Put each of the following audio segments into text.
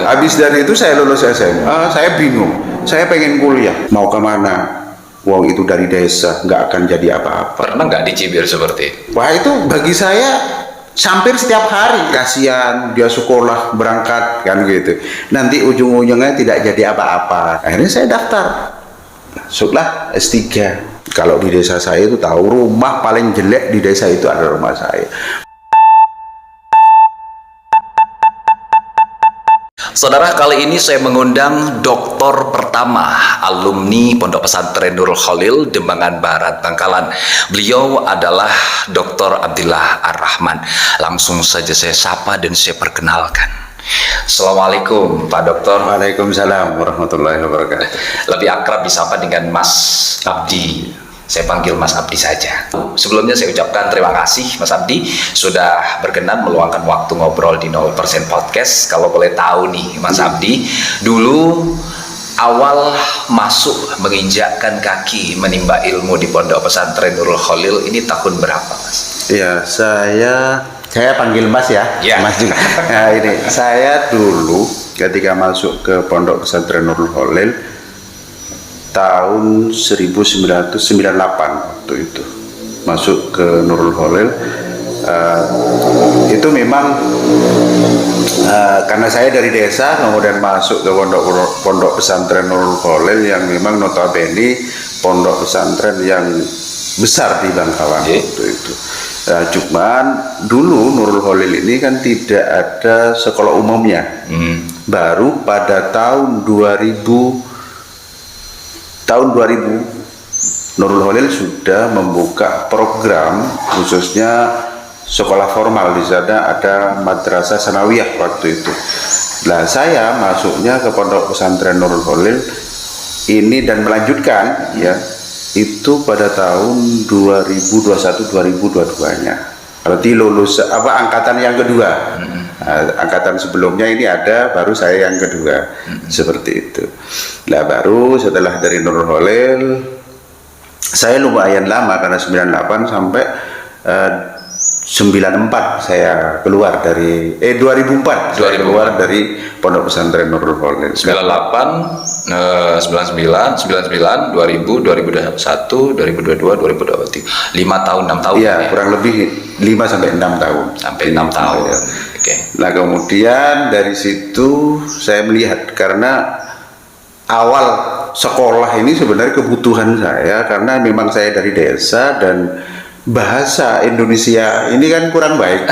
Habis dari itu saya lulus SMA, saya bingung. Saya pengen kuliah, mau kemana? Wong itu dari desa, nggak akan jadi apa-apa. Pernah nggak dicibir seperti itu? Wah itu bagi saya hampir setiap hari. Kasihan dia sekolah berangkat kan gitu. Nanti ujung-ujungnya tidak jadi apa-apa. Akhirnya saya daftar. Masuklah S3. Kalau di desa saya itu tahu rumah paling jelek di desa itu adalah rumah saya. Saudara, kali ini saya mengundang doktor pertama alumni Pondok Pesantren Nurul Khalil Dembangan Barat, Bangkalan. Beliau adalah Dr. Abdillah Ar-Rahman. Langsung saja saya sapa dan saya perkenalkan. Assalamualaikum Pak Dokter. Waalaikumsalam warahmatullahi wabarakatuh. Lebih akrab disapa dengan Mas Abdi. Saya panggil Mas Abdi saja. Sebelumnya saya ucapkan terima kasih Mas Abdi sudah berkenan meluangkan waktu ngobrol di 0% Podcast. Kalau boleh tahu nih Mas Abdi, dulu awal masuk menginjakkan kaki menimba ilmu di Pondok Pesantren Nurul Khalil ini tahun berapa Mas? Ya, saya panggil Mas ya, Ya. Mas juga. Nah ini, saya dulu ketika masuk ke Pondok Pesantren Nurul Khalil tahun 1998 waktu itu masuk ke Nurul Khalil. Itu memang karena saya dari desa kemudian masuk ke pondok pesantren Nurul Khalil yang memang notabene pondok pesantren yang besar di Bangkalan waktu itu. Cuman dulu Nurul Khalil ini kan tidak ada sekolah umumnya. Baru pada tahun 2000 Nurul Khalil sudah membuka program khususnya sekolah formal. Di sana ada madrasah sanawiyah waktu itu. Nah, saya masuknya ke Pondok Pesantren Nurul Khalil ini dan melanjutkan ya itu pada tahun 2021-2022-nya. Berarti lulus angkatan yang kedua. Angkatan sebelumnya ini ada, baru saya yang kedua. Seperti itu. Nah, baru setelah dari Nurul Khalil saya lumayan lama karena 98 sampai 94 saya keluar dari 2004 saya keluar dari Pondok Pesantren Nurul Khalil. 98, 99, 2000, 2021, 2022, 2023. 5 tahun, 6 tahun. Iya, kurang lebih 5 sampai 6 tahun. Sampai 6 tahun. Ya. Oke. Nah, kemudian dari situ saya melihat karena awal sekolah ini sebenarnya kebutuhan saya karena memang saya dari desa dan bahasa Indonesia ini kan kurang baik.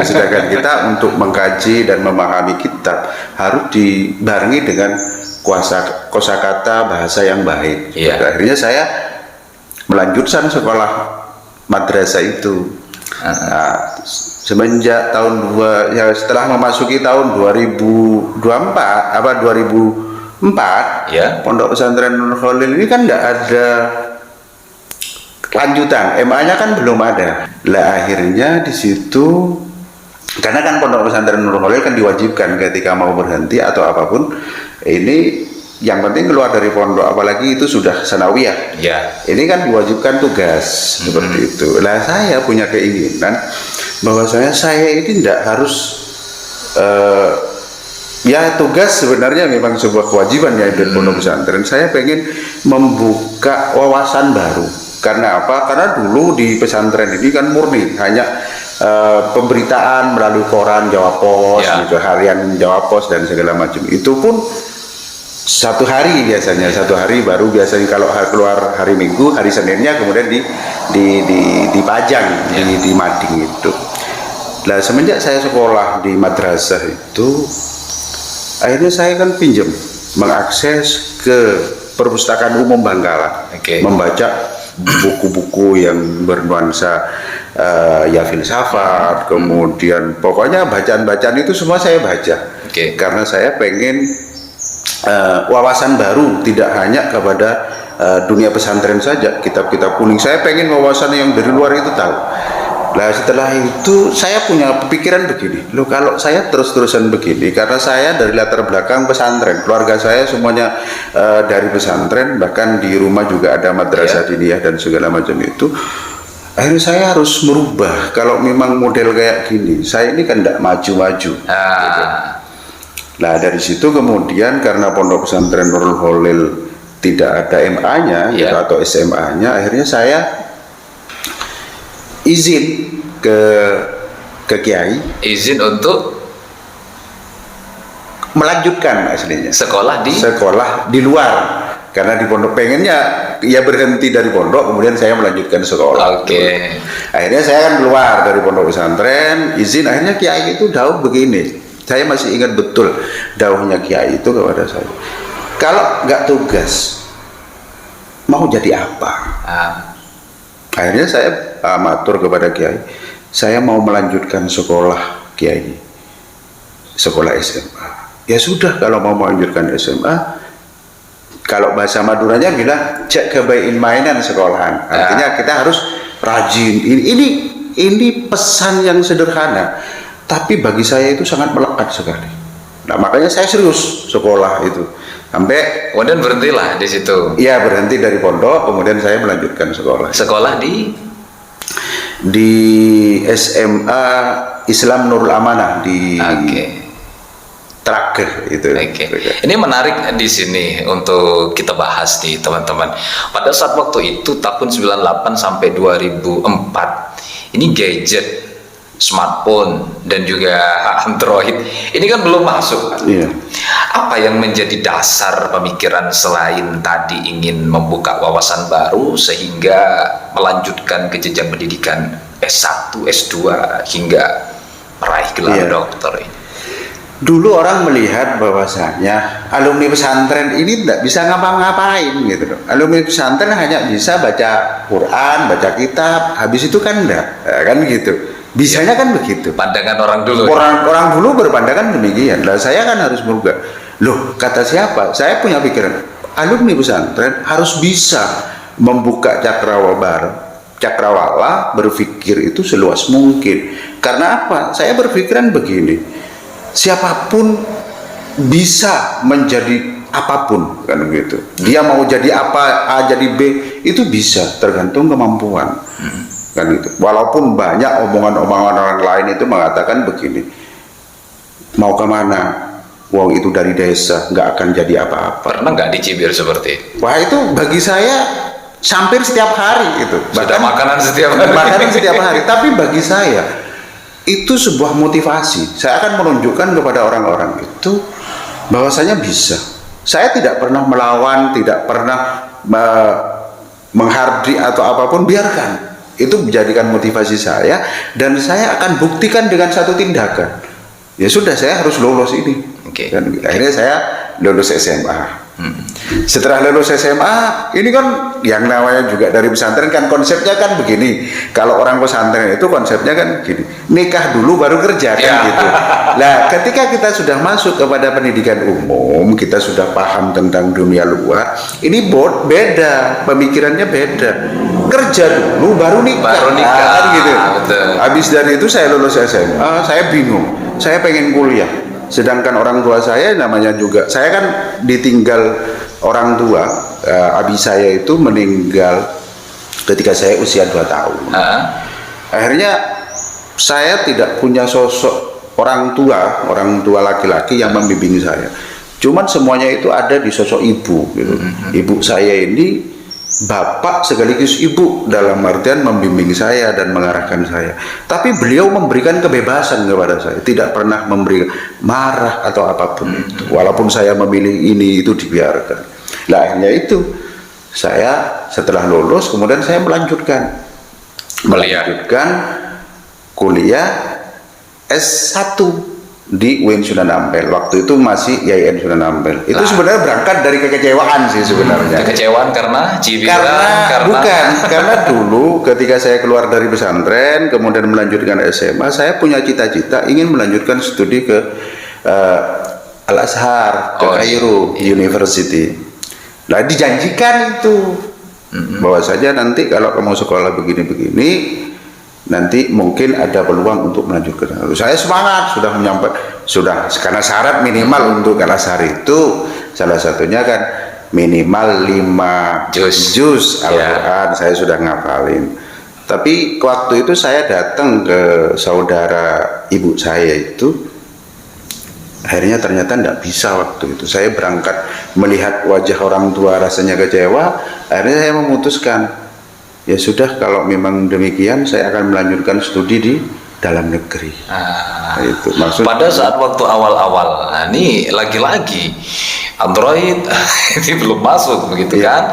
Sedangkan kita untuk mengkaji dan memahami kitab harus dibarengi dengan kosakata bahasa yang baik. Akhirnya saya melanjutkan sekolah madrasah itu. Nah, semenjak tahun setelah memasuki tahun 2004 ya. Pondok Pesantren Nurul Khalil ini kan tidak ada lanjutan, MA-nya kan belum ada. Lah akhirnya di situ karena kan Pondok Pesantren Nurul Khalil kan diwajibkan ketika mau berhenti atau apapun ini yang penting keluar dari pondok, apalagi itu sudah sanawiyah. Ini kan diwajibkan tugas seperti itu. Lah saya punya keinginan bahwasanya saya ini tidak harus ya tugas sebenarnya memang sebuah kewajiban ya di pondok pesantren. Saya pengen membuka wawasan baru. Karena apa? Karena dulu di pesantren ini kan murni hanya pemberitaan melalui koran Jawa Pos, gitu, harian Jawa Pos dan segala macam. Itu pun satu hari biasanya, satu hari baru biasanya kalau keluar hari Minggu, hari Seninnya kemudian dipajang di mading itu. Nah, semenjak saya sekolah di madrasah itu akhirnya saya kan pinjam mengakses ke perpustakaan umum Bangkalan, membaca buku-buku yang bernuansa ya filsafat, kemudian pokoknya bacaan-bacaan itu semua saya baca. Karena saya pengen wawasan baru, tidak hanya kepada dunia pesantren saja, kitab-kitab kuning. Saya pengen wawasan yang dari luar itu tahu. Nah, setelah itu saya punya pikiran begini, loh kalau saya terus-terusan begini, karena saya dari latar belakang pesantren, keluarga saya semuanya dari pesantren, bahkan di rumah juga ada madrasah diniyah dan segala macam itu. Akhirnya saya harus merubah. Kalau memang model kayak gini, saya ini kan tidak maju-maju. Gitu. Nah dari situ kemudian karena Pondok Pesantren Nurul Holil tidak ada MA-nya gitu, Iya. atau SMA-nya, akhirnya saya izin ke Kiai Izin untuk melanjutkan aslinya sekolah di sekolah di luar, karena di pondok pengennya ya berhenti dari pondok kemudian saya melanjutkan sekolah. Oke. Akhirnya saya kan keluar dari pondok pesantren, izin, akhirnya Kiai itu dawuh begini, saya masih ingat betul dawuhnya Kiai itu kepada saya, kalau nggak tugas mau jadi apa. Ah, Akhirnya saya matur kepada Kiai, saya mau melanjutkan sekolah Kiai, sekolah SMA. Ya sudah, kalau mau melanjutkan SMA, kalau bahasa Maduranya bilang cek kebain mainan sekolahan. Artinya kita harus rajin. Ini pesan yang sederhana, tapi bagi saya itu sangat melekat sekali. Nah makanya saya serius sekolah itu sampai kemudian berhentilah di situ. ya berhenti dari pondok, kemudian saya melanjutkan sekolah Sekolah di SMA Islam Nurul Amanah di Oke. Trager itu. Oke. Ini menarik di sini untuk kita bahas nih teman-teman. Pada saat waktu itu tahun 98 sampai 2004, ini gadget, smartphone dan juga Android ini kan belum masuk. Iya. Apa yang menjadi dasar pemikiran selain tadi ingin membuka wawasan baru sehingga melanjutkan ke jenjang pendidikan S1, S2 hingga meraih gelar Iya. dokter ini? Dulu orang melihat bahwasanya alumni pesantren ini tidak bisa ngapa-ngapain gitu loh. Alumni pesantren hanya bisa baca Quran, baca kitab, habis itu kan enggak, kan gitu. Bisanya kan begitu. Pandangan orang dulu. Orang dulu berpandangan demikian. Lah saya kan harus merubah. Loh, kata siapa? Saya punya pikiran, alumni pesantren harus bisa membuka cakrawala berpikir itu seluas mungkin. Karena apa? Saya berpikiran begini, siapapun bisa menjadi apapun kan gitu. Dia mau jadi apa, A jadi B, itu bisa, tergantung kemampuan. Kan gitu. Walaupun banyak omongan-omongan orang lain itu mengatakan begini, mau kemana? Wow, itu dari desa, nggak akan jadi apa-apa. Pernah nggak dicibir seperti itu? Wah, itu bagi saya hampir setiap hari itu. Sudah makanan setiap hari. Makanan setiap hari. Tapi bagi saya itu sebuah motivasi. Saya akan menunjukkan kepada orang-orang itu bahwasanya bisa. Saya tidak pernah melawan, tidak pernah menghardi atau apapun, biarkan. Itu menjadikan motivasi saya, dan saya akan buktikan dengan satu tindakan. Ya sudah, saya harus lolos ini. Oke. Dan akhirnya saya lulus SMA. Setelah lulus SMA, ini kan yang namanya juga dari pesantren kan konsepnya kan begini. Kalau orang pesantren itu konsepnya kan begini, nikah dulu baru kerja kan gitu. Nah, ketika kita sudah masuk kepada pendidikan umum, kita sudah paham tentang dunia luar, ini beda, pemikirannya beda. Kerja dulu baru nikah. Baru nikah, kan gitu. betul. Habis dari itu saya lulus SMA, saya bingung, saya pengen kuliah. Sedangkan orang tua saya namanya juga, saya kan ditinggal orang tua, abi saya itu meninggal ketika saya usia 2 tahun. Akhirnya saya tidak punya sosok orang tua laki-laki yang membimbing saya. Cuman semuanya itu ada di sosok ibu gitu. Ibu saya ini bapak sekaligus ibu, dalam artian membimbing saya dan mengarahkan saya. Tapi beliau memberikan kebebasan kepada saya, tidak pernah memberi marah atau apapun itu. Walaupun saya memilih ini itu dibiarkan. Nah, akhirnya itu saya setelah lulus kemudian saya melanjutkan kuliah S1 di UIN Sunan Ampel. Waktu itu masih YIN Sunan Ampel. Itu sebenarnya berangkat dari kekecewaan sih sebenarnya. Kekecewaan karena cibiran, karena dulu ketika saya keluar dari pesantren kemudian melanjutkan SMA, saya punya cita-cita ingin melanjutkan studi ke Al Azhar, ke Kairo University. Nah, dijanjikan itu bahwa saja nanti kalau kamu sekolah begini-begini, nanti mungkin ada peluang untuk melanjutkan. Saya semangat, sudah karena syarat minimal untuk Al Azhar itu salah satunya kan minimal 5 juz Al-Quran, saya sudah ngafalin. Tapi waktu itu saya datang ke saudara ibu saya itu, Akhirnya ternyata tidak bisa waktu itu. Saya berangkat melihat wajah orang tua rasanya kecewa. Akhirnya saya memutuskan, ya sudah kalau memang demikian saya akan melanjutkan studi di dalam negeri. Itu maksud. Pada saat waktu awal-awal, nah ini lagi-lagi Android ini belum masuk begitu kan?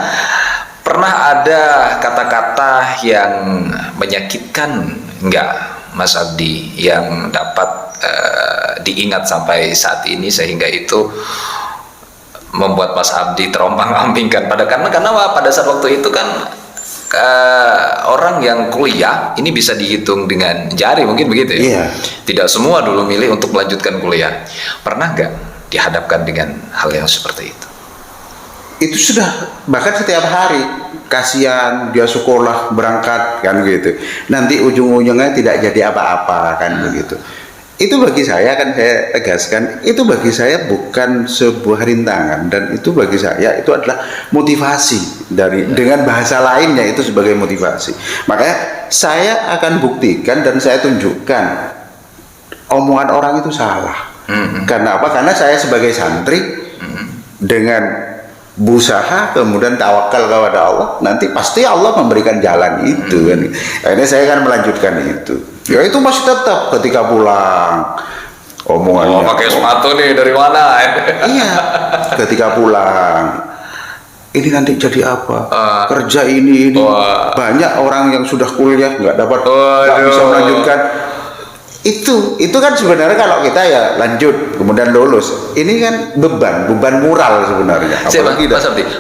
Pernah ada kata-kata yang menyakitkan enggak, Mas Abdi, yang dapat diingat sampai saat ini sehingga itu membuat Mas Abdi terombang-ambingkan karena pada saat waktu itu kan orang yang kuliah ini bisa dihitung dengan jari mungkin begitu ya. Iya. Tidak semua dulu milih untuk melanjutkan kuliah. Pernah nggak dihadapkan dengan hal yang seperti itu? Itu sudah bahkan setiap hari, kasihan dia sekolah berangkat kan gitu, nanti ujung-ujungnya tidak jadi apa-apa kan begitu. Itu bagi saya, kan saya tegaskan, itu bagi saya bukan sebuah rintangan, dan itu bagi saya itu adalah motivasi dengan bahasa lainnya itu sebagai motivasi. Makanya saya akan buktikan dan saya tunjukkan omongan orang itu salah. Karena apa? Karena saya sebagai santri dengan berusaha kemudian tawakal kepada Allah, nanti pasti Allah memberikan jalan itu kan. Akhirnya saya akan melanjutkan itu. Ya itu masih tetap ketika pulang omongannya. Pakai sepatu nih dari mana? Iya, ketika pulang ini nanti jadi apa? Kerja ini banyak orang yang sudah kuliah nggak bisa melanjutkan. Itu kan sebenarnya kalau kita ya lanjut kemudian lulus, ini kan beban moral sebenarnya. Mas Abdi,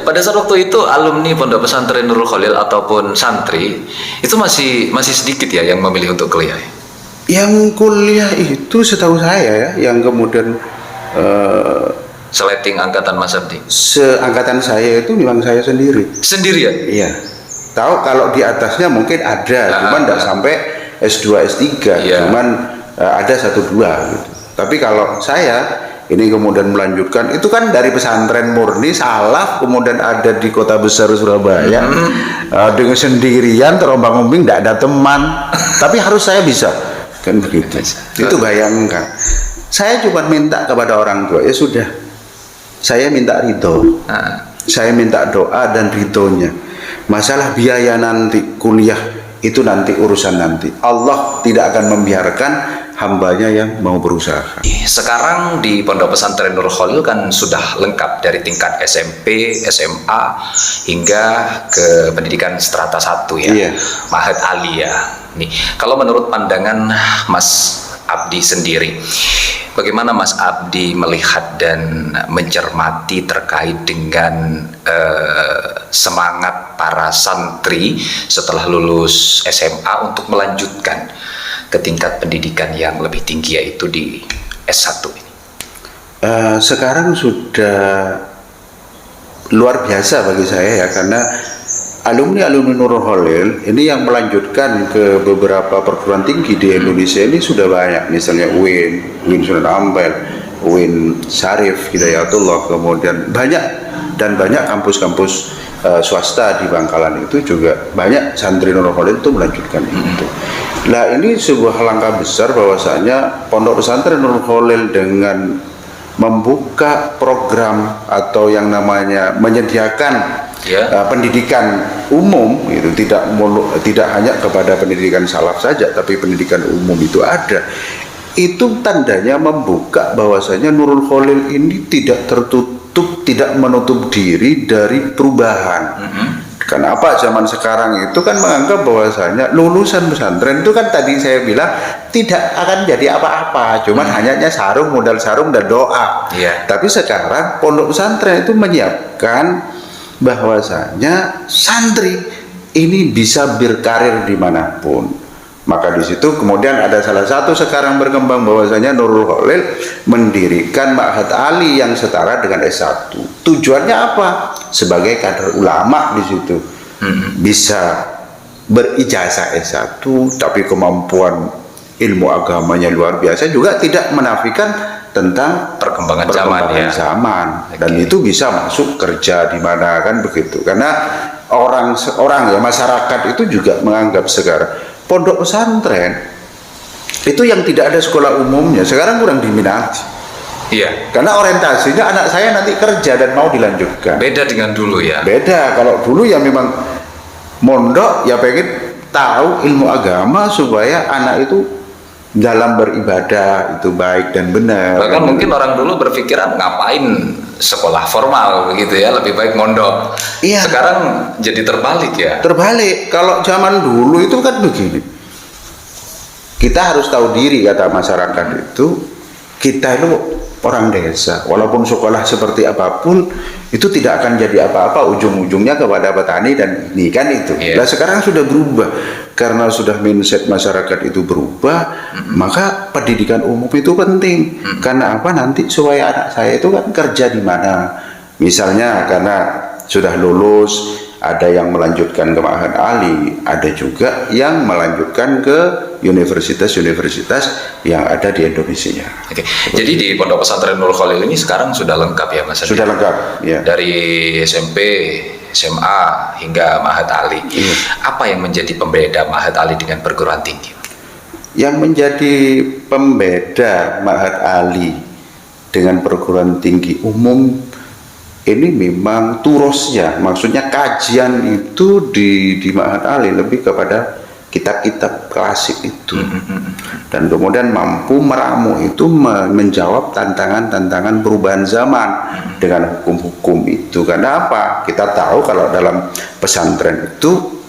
pada saat waktu itu alumni Pondok Pesantren Nurul Khalil ataupun santri itu masih sedikit ya yang memilih untuk kuliah. Yang kuliah itu setahu saya ya, yang kemudian seleting angkatan Mas Abdi. Seangkatan saya itu memang saya sendiri. Sendirian? Iya. Tahu kalau di atasnya mungkin ada, cuman tidak sampai S2, S3, cuman ada 1-2 gitu. Tapi kalau saya ini kemudian melanjutkan, itu kan dari pesantren murni salaf, kemudian ada di kota besar Surabaya, dengan sendirian terombang-ambing, tidak ada teman, tapi harus saya bisa, kan begitu. Itu bayangkan. Saya cuma minta kepada orang tua, ya sudah, saya minta ridho, saya minta doa dan ridhonya. Masalah biaya nanti kuliah itu nanti urusan nanti. Allah tidak akan membiarkan hambanya yang mau berusaha. Sekarang di Pondok Pesantren Nurul Khalil kan sudah lengkap dari tingkat SMP, SMA hingga ke pendidikan strata 1 ya. Iya. Ma'had Aliyah. Nih, kalau menurut pandangan Mas Abdi sendiri, bagaimana Mas Abdi melihat dan mencermati terkait dengan semangat para santri setelah lulus SMA untuk melanjutkan ke tingkat pendidikan yang lebih tinggi, yaitu di S1 ini? Sekarang sudah luar biasa bagi saya ya, karena alumni Nurul Khalil ini yang melanjutkan ke beberapa perguruan tinggi di Indonesia ini sudah banyak. Misalnya UIN Sunan Ampel, UIN Syarif Hidayatullah, kemudian banyak kampus-kampus swasta di Bangkalan itu juga banyak santri Nurul Khalil itu melanjutkan itu. Nah, ini sebuah langkah besar bahwasanya Pondok Pesantren Nurul Khalil dengan membuka program atau yang namanya menyediakan pendidikan umum itu, tidak hanya kepada pendidikan salaf saja, tapi pendidikan umum itu ada. Itu tandanya membuka bahwasanya Nurul Khalil ini tidak tertutup, tidak menutup diri dari perubahan. Kenapa zaman sekarang itu kan menganggap bahwasanya lulusan pesantren itu kan tadi saya bilang tidak akan jadi apa-apa, cuman hanya modal sarung dan doa. Tapi sekarang pondok pesantren itu menyiapkan bahwasanya santri ini bisa berkarir dimanapun. Maka di situ kemudian ada salah satu sekarang berkembang bahwasanya Nurul Khalil mendirikan Ma'had Ali yang setara dengan S1. Tujuannya apa? Sebagai kader ulama di situ bisa berijazah S1, tapi kemampuan ilmu agamanya luar biasa, juga tidak menafikan tentang perkembangan zaman. Dan itu bisa masuk kerja di mana, kan begitu. Karena orang ya, masyarakat itu juga menganggap sekarang pondok pesantren itu yang tidak ada sekolah umumnya sekarang kurang diminati. Iya. Karena orientasinya anak saya nanti kerja dan mau dilanjutkan. Beda dengan dulu ya. Beda, kalau dulu ya memang mondok ya pengen tahu ilmu agama supaya anak itu dalam beribadah itu baik dan benar. Bahkan mungkin orang dulu berpikiran ngapain sekolah formal begitu ya, lebih baik mondok. Iya. Sekarang jadi terbalik ya. Terbalik, kalau zaman dulu itu kan begini. Kita harus tahu diri, kata masyarakat itu, kita itu orang desa, walaupun sekolah seperti apapun itu tidak akan jadi apa-apa, ujung-ujungnya kepada petani dan ini kan itu. Iya. Nah sekarang sudah berubah, karena sudah mindset masyarakat itu berubah, maka pendidikan umum itu penting. Karena apa? Nanti supaya anak saya itu kan kerja di mana, misalnya karena sudah lulus, ada yang melanjutkan ke Ma'had Ali, ada juga yang melanjutkan ke universitas-universitas yang ada di Indonesia. Oke. Jadi di Pondok Pesantren Nurul Khalil ini sekarang sudah lengkap ya Mas Adi? Sudah lengkap, ya. Dari SMP, SMA hingga Ma'had Ali. Iya. Apa yang menjadi pembeda Ma'had Ali dengan perguruan tinggi? Yang menjadi pembeda Ma'had Ali dengan perguruan tinggi umum ini memang turusnya, maksudnya kajian itu di Ma'had Ali lebih kepada kitab-kitab klasik itu, dan kemudian mampu meramu itu menjawab tantangan-tantangan perubahan zaman dengan hukum-hukum itu. Karena apa? Kita tahu kalau dalam pesantren itu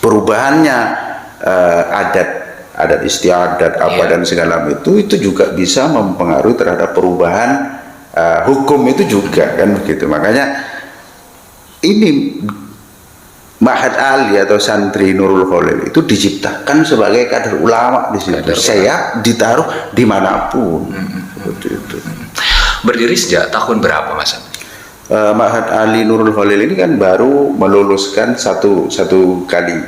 perubahannya adat istiadat apa dan segala macam itu juga bisa mempengaruhi terhadap perubahan hukum itu juga kan begitu. Makanya ini Ma'had Ali atau santri Nurul Khalil itu diciptakan sebagai kader ulama di situ. Saya ditaruh dimanapun. Seperti itu. Berdiri sejak tahun berapa Mas? Ma'had Ali Nurul Khalil ini kan baru meluluskan satu kali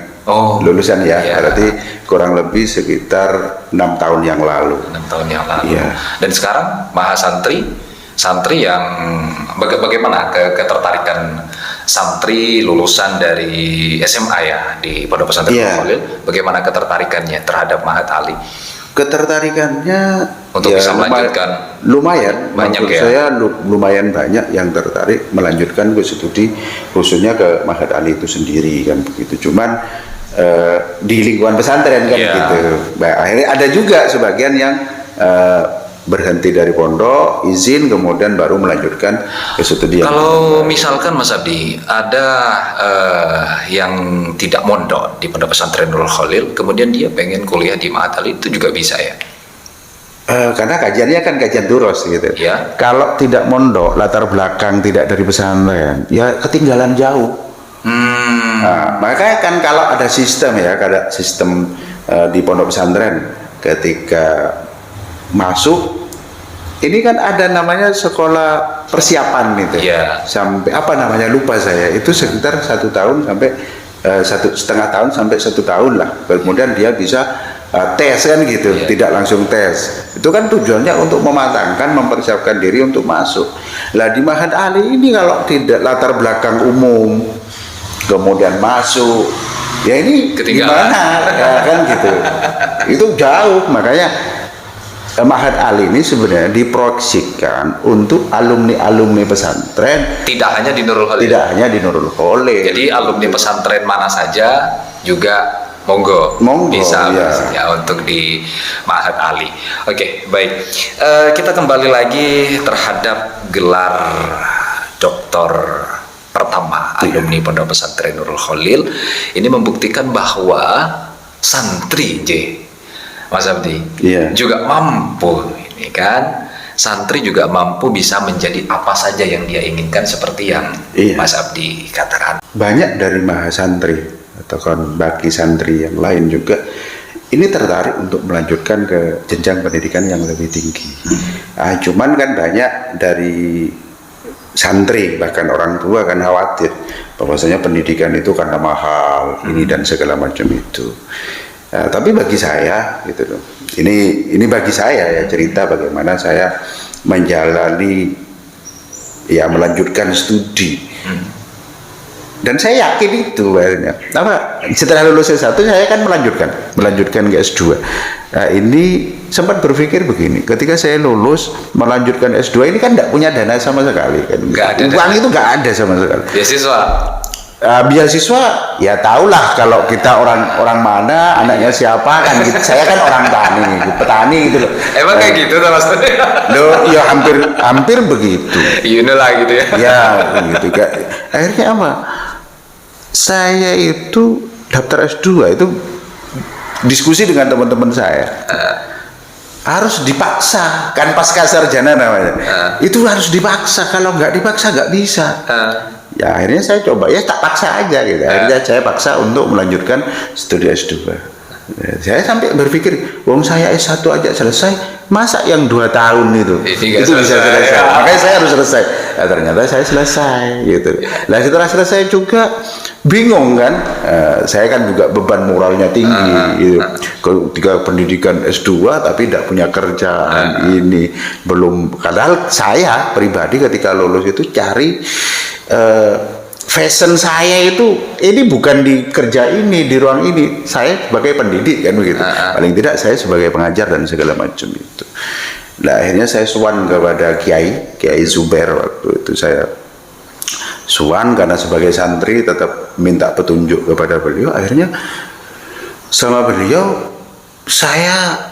lulusan ya. Berarti kurang lebih sekitar 6 tahun yang lalu. 6 tahun yang lalu. Ya. Dan sekarang santri yang bagaimana ketertarikan santri lulusan dari SMA ya di Pondok Pesantren Nurul Khalil, bagaimana ketertarikannya terhadap Ma'had Ali? Ketertarikannya untuk bisa melanjutkan lumayan banyak ya. Saya lumayan banyak yang tertarik melanjutkan ke studi khususnya ke Ma'had Ali itu sendiri kan begitu. Cuman di lingkungan pesantren kan gitu. Nah, akhirnya ada juga sebagian yang berhenti dari pondok, izin, kemudian baru melanjutkan ke studi. Kalau misalkan Mas Abdi ada yang tidak mondok di Pondok Pesantren Nurul Khalil, kemudian dia pengen kuliah di Ma'had Ali, itu juga bisa ya? Karena kajiannya kan kajian durus gitu. Ya. Kalau tidak mondok, latar belakang tidak dari pesantren, ya ketinggalan jauh. Nah, makanya kan kalau ada sistem ya, ada sistem di pondok pesantren ketika masuk ini kan ada namanya sekolah persiapan gitu. Sampai apa namanya lupa saya, itu sekitar 1 tahun sampai 1,5 tahun sampai 1 tahun lah, kemudian dia bisa tes kan gitu. Tidak langsung tes, itu kan tujuannya untuk mematangkan, mempersiapkan diri untuk masuk. Lah di Ma'had Ali ini kalau tidak latar belakang umum kemudian masuk, ya ini gimana ya kan gitu. Itu jauh. Makanya Ma'had Ali ini sebenarnya diproyeksikan untuk alumni pesantren, tidak hanya di Nurul Khalil. Jadi alumni pesantren mana saja juga monggo bisa ya untuk di Ma'had Ali. Oke, baik. Kita kembali lagi terhadap gelar doktor pertama alumni Pondok Pesantren Nurul Khalil. Ini membuktikan bahwa santri Mas Abdi juga mampu, ini kan santri juga mampu bisa menjadi apa saja yang dia inginkan, seperti yang Mas Abdi katakan. Banyak dari mahasantri atau bagi santri yang lain juga ini tertarik untuk melanjutkan ke jenjang pendidikan yang lebih tinggi. Cuman kan banyak dari santri bahkan orang tua kan khawatir bahwasanya pendidikan itu karena mahal ini dan segala macam itu. Tapi bagi saya gitu loh, ini bagi saya ya, cerita bagaimana saya menjalani ya melanjutkan studi Dan saya yakin itu akhirnya. Setelah lulus S1 saya kan melanjutkan ke S2. Nah, ini sempat berpikir begini, ketika saya lulus melanjutkan S2 ini kan tidak punya dana sama sekali kan. Nggak ada Uang dana. itu nggak ada sama sekali. Beasiswa. Beasiswa ya tahulah kalau kita orang mana, anaknya siapa kan gitu. Saya kan orang petani gitu loh. Emang kayak gitu tuh Mas? Loh, ya hampir begitu. You know lah gitu ya. Ya gitu. Akhirnya apa? Saya itu daftar S2 itu diskusi dengan teman-teman saya. Harus dipaksa, kan pasca sarjana namanya. Itu harus dipaksa, kalau nggak dipaksa nggak bisa. Ya akhirnya saya coba, ya tak paksa aja gitu. Akhirnya saya paksa untuk melanjutkan studi S2. Saya sampai berpikir, wong saya S1 aja selesai, masa yang 2 tahun itu bisa selesai. Makanya saya harus selesai. Nah, ternyata saya selesai gitu. Nah setelah selesai juga bingung kan. Saya kan juga beban moralnya tinggi gitu. Ketika pendidikan S2 tapi tidak punya kerjaan, ini belum. Padahal saya pribadi ketika lulus itu cari fashion saya itu ini bukan di kerja ini, di ruang ini. Saya sebagai pendidik kan begitu. Paling tidak saya sebagai pengajar dan segala macam itu. Nah akhirnya saya suan kepada Kiai Zubair. Waktu itu saya suan karena sebagai santri tetap minta petunjuk kepada beliau. Akhirnya sama beliau saya,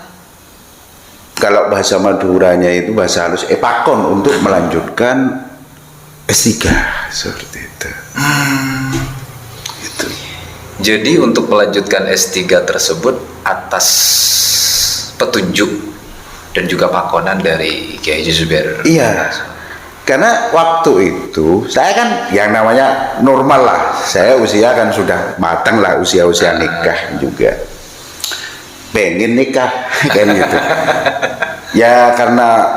kalau bahasa Maduranya itu bahasa halus, epakon untuk melanjutkan S3 seperti itu. Gitu. Jadi untuk melanjutkan S3 tersebut atas petunjuk dan juga pakonan dari Kiai Zubair. Iya. Karena waktu itu saya kan yang namanya normal lah. Saya usia kan sudah matang lah, usia nikah juga. Pengen nikah kan gitu. Ya karena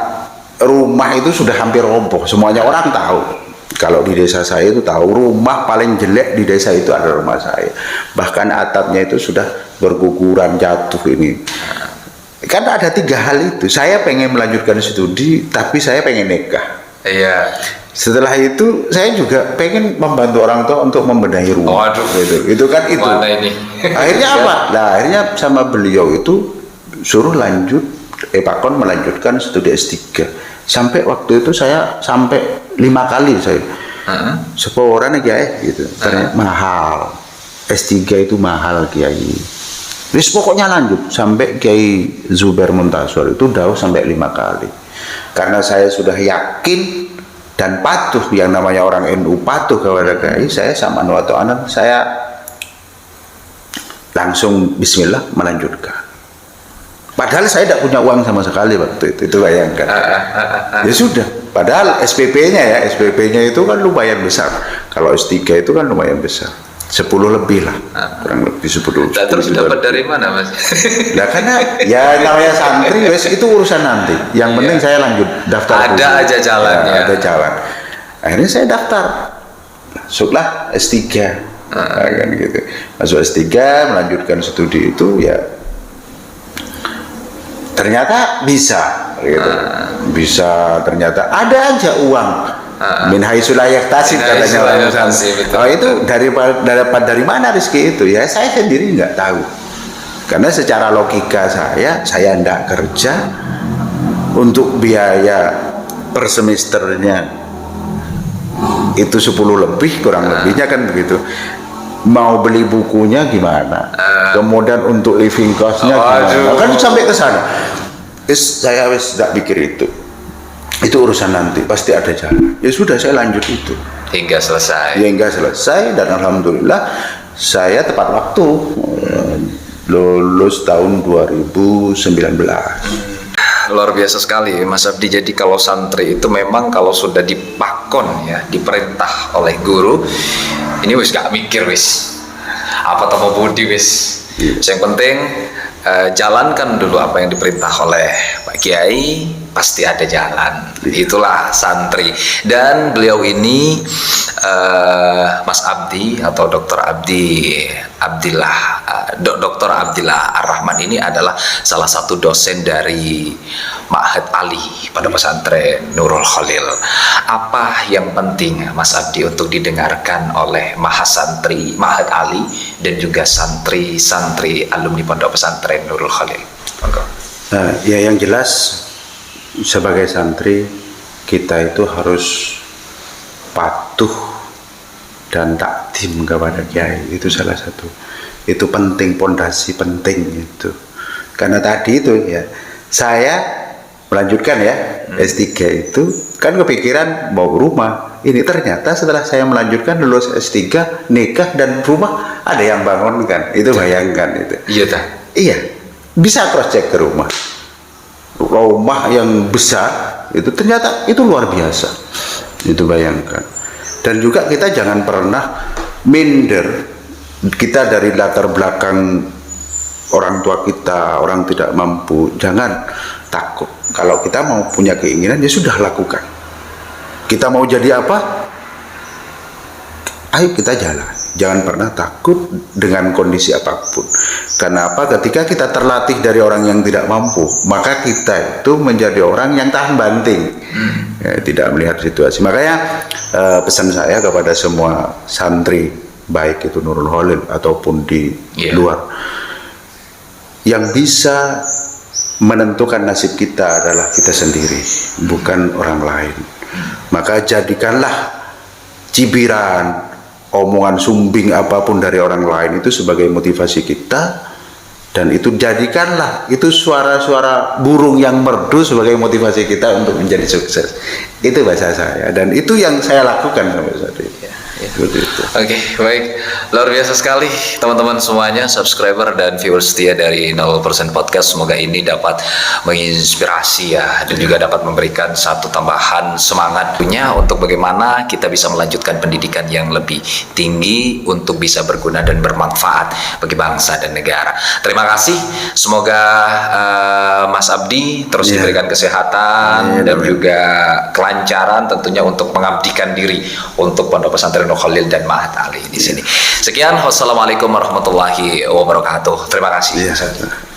rumah itu sudah hampir roboh, semuanya orang tahu. Kalau di desa saya itu tahu, rumah paling jelek di desa itu adalah rumah saya. Bahkan atapnya itu sudah berguguran, jatuh ini. Kan ada 3 hal itu. Saya pengen melanjutkan studi, tapi saya pengen nikah. Iya. Setelah itu saya juga pengen membantu orang tua untuk membenahi rumah. Waduh. Itu kan itu. Mana ini? Akhirnya apa? Nah, akhirnya sama beliau itu suruh lanjut Epakon melanjutkan studi S3. Sampai waktu itu saya sampai 5 kali saya. Seporan Kiai gitu. Ternyata mahal. S3 itu mahal Kiai. Terus pokoknya lanjut sampai Kiai Zubair Muntasor itu dawuh sampai 5 kali. Karena saya sudah yakin dan patuh, yang namanya orang NU patuh kepada Kiai, saya sama nuwatu anak, saya langsung bismillah melanjutkan. Padahal saya tidak punya uang sama sekali waktu itu bayangkan. Ya sudah, padahal SPP-nya itu kan lumayan besar. Kalau S3 itu kan lumayan besar. 10 lebih lah, kurang lebih 10. Nah, terus dapat dari mana Mas? Nah karena ya namanya santri wes itu urusan nanti. Yang penting saya lanjut daftar. Ada dulu. aja jalannya. Ya, ada jalan. Akhirnya saya daftar. Masuklah S3. Kan gitu. Masuk S3, melanjutkan studi itu ya. Ternyata bisa gitu. Bisa, ternyata ada aja uang. Min haitsu la yahtasib katanya orang santri. Oh itu dapat dari mana rezeki itu ya? Saya sendiri nggak tahu. Karena secara logika saya enggak kerja untuk biaya per semesternya itu 10 lebih kurang lebihnya kan begitu. Mau beli bukunya gimana? Kemudian untuk living cost-nya gimana? Kan sampai ke sana. Saya tidak pikir itu. Itu urusan nanti, pasti ada jalan. Ya sudah, saya lanjut itu Hingga selesai. hingga selesai, dan alhamdulillah saya tepat waktu lulus tahun 2019. Luar biasa sekali Mas Abdi. Jadi kalau santri itu memang kalau sudah dipakon ya, diperintah oleh guru, ini wis gak mikir wis apa temu budi wis. Yang penting jalankan dulu apa yang diperintah oleh Pak Kiai, pasti ada jalan. Itulah santri. Dan beliau ini Mas Abdi atau Dr. Dr. Abdillah Ar-Rahman ini adalah salah satu dosen dari Ma'had Ali pada pesantren Nurul Khalil. Apa yang penting Mas Abdi untuk didengarkan oleh mahasantri Ma'had Ali dan juga santri-santri alumni pondok pesantren Nurul Khalil? Nah, ya yang jelas sebagai santri kita itu harus patuh dan takdim kepada kiai, itu salah satu. Itu penting, pondasi penting itu. Karena tadi itu ya, saya melanjutkan ya S3 itu kan kepikiran mau rumah. Ini ternyata setelah saya melanjutkan lulus S3, nikah dan rumah ada yang bangunkan. Itu bayangkan itu. Iya tak? Iya, bisa cross check ke rumah. Rumah yang besar itu ternyata itu luar biasa. Itu bayangkan. Dan juga kita jangan pernah minder. Kita dari latar belakang orang tua kita, orang tidak mampu, jangan takut. Kalau kita mau punya keinginan, ya sudah lakukan. Kita mau jadi apa? Ayo kita jalan. Jangan pernah takut dengan kondisi apapun. Karena apa? Ketika kita terlatih dari orang yang tidak mampu, maka kita itu menjadi orang yang tahan banting. Ya, tidak melihat situasi. Makanya pesan saya kepada semua santri, baik itu Nurul Khalil ataupun di luar, yang bisa menentukan nasib kita adalah kita sendiri, bukan orang lain. Maka jadikanlah cibiran, omongan sumbing apapun dari orang lain itu sebagai motivasi kita, dan itu jadikanlah itu suara-suara burung yang merdu sebagai motivasi kita untuk menjadi sukses. Itu bahasa saya, dan itu yang saya lakukan sampai saat ini. Oke, baik. Luar biasa sekali teman-teman semuanya, subscriber dan viewers setia dari 0% Podcast. Semoga ini dapat menginspirasi ya, dan juga dapat memberikan satu tambahan semangat punya untuk bagaimana kita bisa melanjutkan pendidikan yang lebih tinggi untuk bisa berguna dan bermanfaat bagi bangsa dan negara. Terima kasih. Semoga Mas Abdi terus diberikan kesehatan dan juga kelancaran tentunya untuk mengabdikan diri untuk Pondok Pesantren Nurul Khalil dan Ma'had Ali di sini. Sekian, wassalamualaikum warahmatullahi wabarakatuh. Terima kasih.